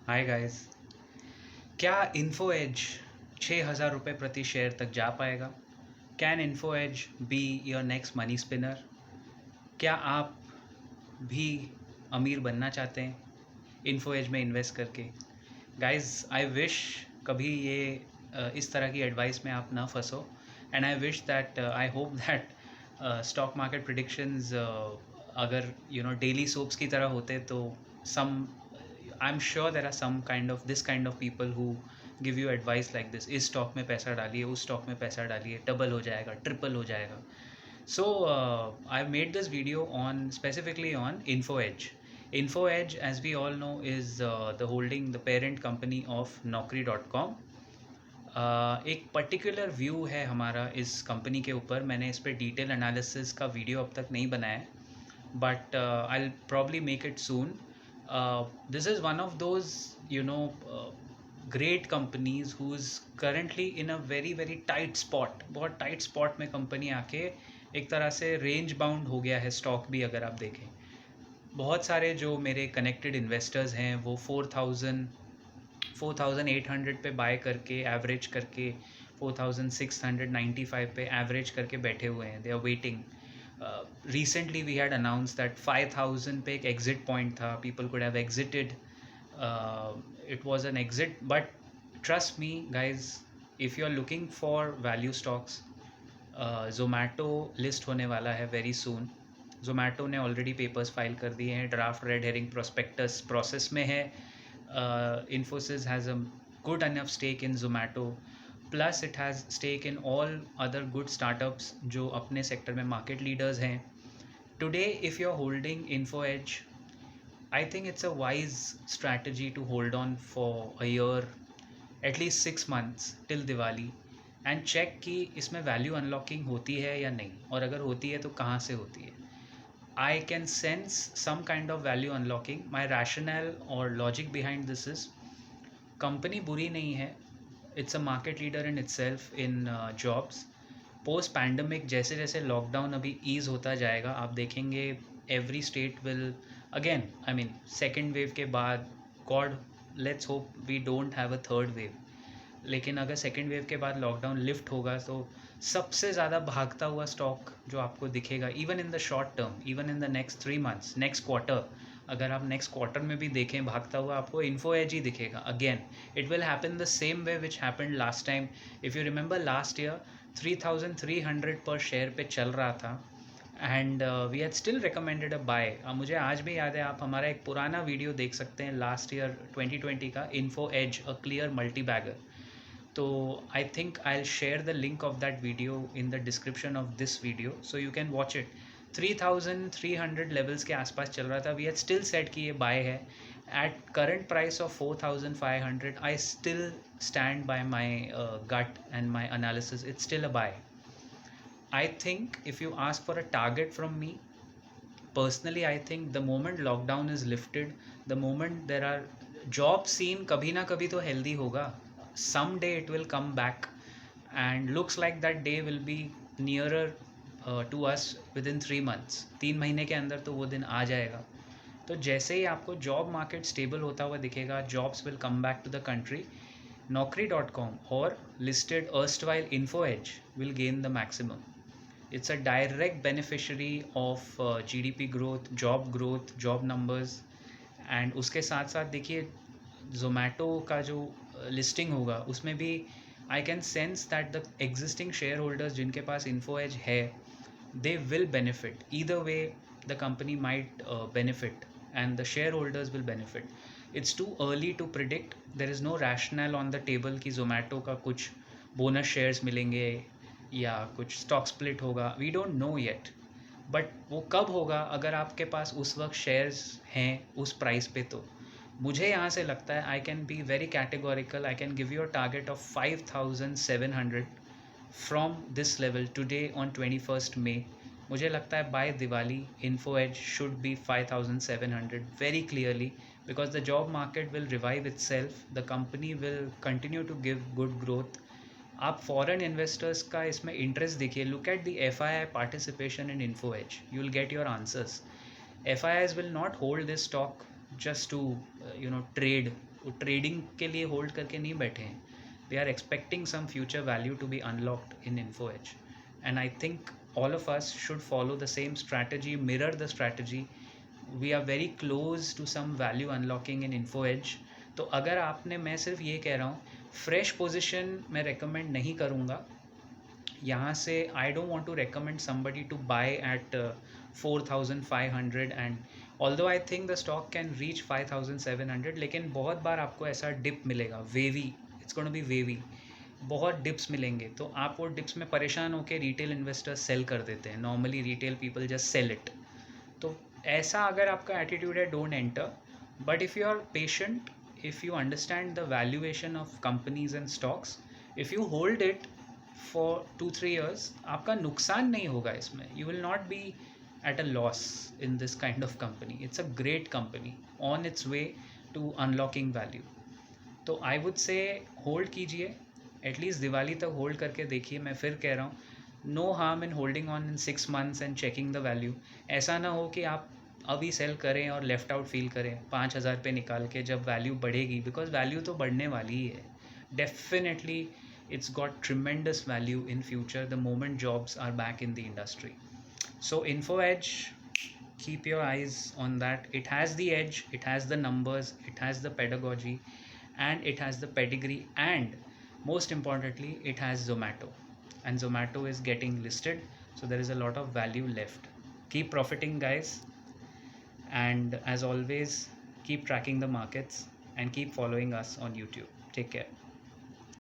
हाय guys. क्या Info Edge 6,000 रुपये प्रति शेयर तक जा पाएगा? Can Info Edge be your next money spinner? क्या आप भी अमीर बनना चाहते हैं इन्फो एज में इन्वेस्ट करके? गाइस, आई विश कभी ये इस तरह की एडवाइस में आप ना फंसो। And I wish that I hope that stock market predictions अगर डेली सोप्स की तरह होते तो some I'm sure there are some kind of this kind of people who give you advice like this: इस स्टॉक में पैसा डालिए, उस स्टॉक में पैसा डालिए, डबल हो जाएगा, ट्रिपल हो जाएगा. So I've made this video on specifically on InfoEdge. InfoEdge, as we all know, is the parent company of Naukri.com. एक पर्टिकुलर व्यू है हमारा इस कंपनी के ऊपर. मैंने इस पर डिटेल एनालिसिस का वीडियो अब तक नहीं बनाया है, but I'll probably make it soon. This is one of those great companies who's currently in a very very tight spot. बहुत टाइट स्पॉट में कंपनी आके एक तरह से रेंज बाउंड हो गया है स्टॉक भी. अगर आप देखें, बहुत सारे जो मेरे कनेक्टेड इन्वेस्टर्स हैं वो 4,800 पे बाय करके एवरेज करके 4,695 पे एवरेज करके बैठे हुए हैं. They are waiting. Recently we had announced that 5,000 पे एक exit point था. People could have exited. It was an exit, but trust me guys, if you are looking for value stocks, Zomato list होने वाला है very soon. Zomato ने already papers file कर दिए हैं. Draft red herring prospectus process में है. Infosys has a good enough stake in Zomato. Plus it has stake in all other good startups जो अपने सेक्टर में मार्केट लीडर्स हैं. Today if you're holding InfoEdge, I think it's a wise strategy to hold on for a year, at least 6 months till Diwali, and check कि इसमें value unlocking होती है या नहीं, और अगर होती है तो कहाँ से होती है. I can sense some kind of value unlocking. My rationale or logic behind this is, company बुरी नहीं है. It's a market leader in itself in jobs. Post pandemic जैसे जैसे लॉकडाउन अभी ईज़ होता जाएगा, आप देखेंगे every state will again, I mean second wave के बाद, God let's hope we don't have a third wave, लेकिन अगर सेकेंड वेव के बाद लॉकडाउन लिफ्ट होगा तो सबसे ज़्यादा भागता हुआ स्टॉक जो आपको दिखेगा, even in the short term, even in the next 3 months, next quarter, अगर आप नेक्स्ट क्वार्टर में भी देखें भागता हुआ, आपको इन्फो एज ही दिखेगा. Again it will happen the same way which happened last time. If you remember last year 3,300 पर शेयर पे चल रहा था, and we had still recommended a buy. मुझे आज भी याद है, आप हमारा एक पुराना वीडियो देख सकते हैं लास्ट ईयर 2020 का, Info Edge a clear multi bagger. तो I think I will share the link of that video in the description of this video so you can watch it. 3,300 levels के आसपास चल रहा था. वी हैड स्टिल सेट कि ये buy है. At current price of 4,500 I still stand by my gut and my analysis. It's still a buy. I think if you ask for a target from me, personally I think the moment lockdown is lifted, the moment there are job scene कभी ना कभी तो healthy होगा. Someday it will come back, and looks like that day will be nearer to us within 3 months. 3 महीने के अंदर तो वो दिन आ जाएगा. तो जैसे ही आपको जॉब मार्केट स्टेबल होता हुआ दिखेगा, jobs will come back to the country, Naukri.com और listed erstwhile InfoEdge will gain the maximum. It's a direct beneficiary of GDP growth, job numbers. And उसके साथ साथ देखिए Zomato का जो लिस्टिंग होगा उसमें भी I can sense that the existing share holders जिनके पास InfoEdge है, they will benefit. Either way, the company might benefit and the shareholders will benefit. It's too early to predict. There is no rationale on the table कि Zomato का कुछ bonus shares मिलेंगे या कुछ stock split होगा. We don't know yet, but वो कब होगा अगर आपके पास उस वक्त शेयर्स हैं उस प्राइस पे. तो मुझे यहाँ से लगता है, I can be very categorical, I can give you a target of 5,700 from this level today on 21st May. मुझे लगता है by Diwali InfoEdge should be 5,700 very clearly, because the job market will revive itself, the company will continue to give good growth. आप foreign investors का इसमें interest देखिए. Look at the FII participation in InfoEdge, you will get your answers. FIIs will not hold this stock just to trade वो trading के लिए hold करके नहीं बैठे हैं. They are expecting some future value to be unlocked in Info Edge. And I think all of us should follow the same strategy, mirror the strategy. We are very close to some value unlocking in info edge. तो अगर आपने, मैं सिर्फ ये कह रहा हूँ, fresh position मैं रेकमेंड नहीं करूँगा यहाँ से. I don't want to recommend somebody to buy at 4,500 and although I think the stock can reach 5,700, लेकिन बहुत बार आपको ऐसा डिप मिलेगा, wavy, it's gonna be wavy, बहुत डिप्स मिलेंगे. तो आप वो डिप्स में परेशान होकर रिटेल इन्वेस्टर्स सेल कर देते हैं. Normally retail people just sell it. तो ऐसा अगर आपका एटीट्यूड है, don't enter. But if you are patient, if you understand the valuation of companies and stocks, if you hold it for 2-3 years, आपका नुकसान नहीं होगा इसमें. You will not be at a loss in this kind of company. It's a great company on its way to unlocking value. तो I would से hold कीजिए, at least Diwali तक hold करके देखिए. मैं फिर कह रहा हूँ, no harm in holding on in 6 months and checking the value. ऐसा ना हो कि आप अभी सेल करें और लेफ्ट आउट फील करें 5,000 पे निकाल के, जब वैल्यू बढ़ेगी, बिकॉज वैल्यू तो बढ़ने वाली ही है. Definitely it's got tremendous value in future the moment jobs are back in the industry. So info edge, keep your eyes on that. It has the edge, it has the numbers, it has the pedagogy, and it has the pedigree, and most importantly it has Zomato, and Zomato is getting listed, so there is a lot of value left. Keep profiting, guys, and as always, keep tracking the markets and keep following us on YouTube. Take care.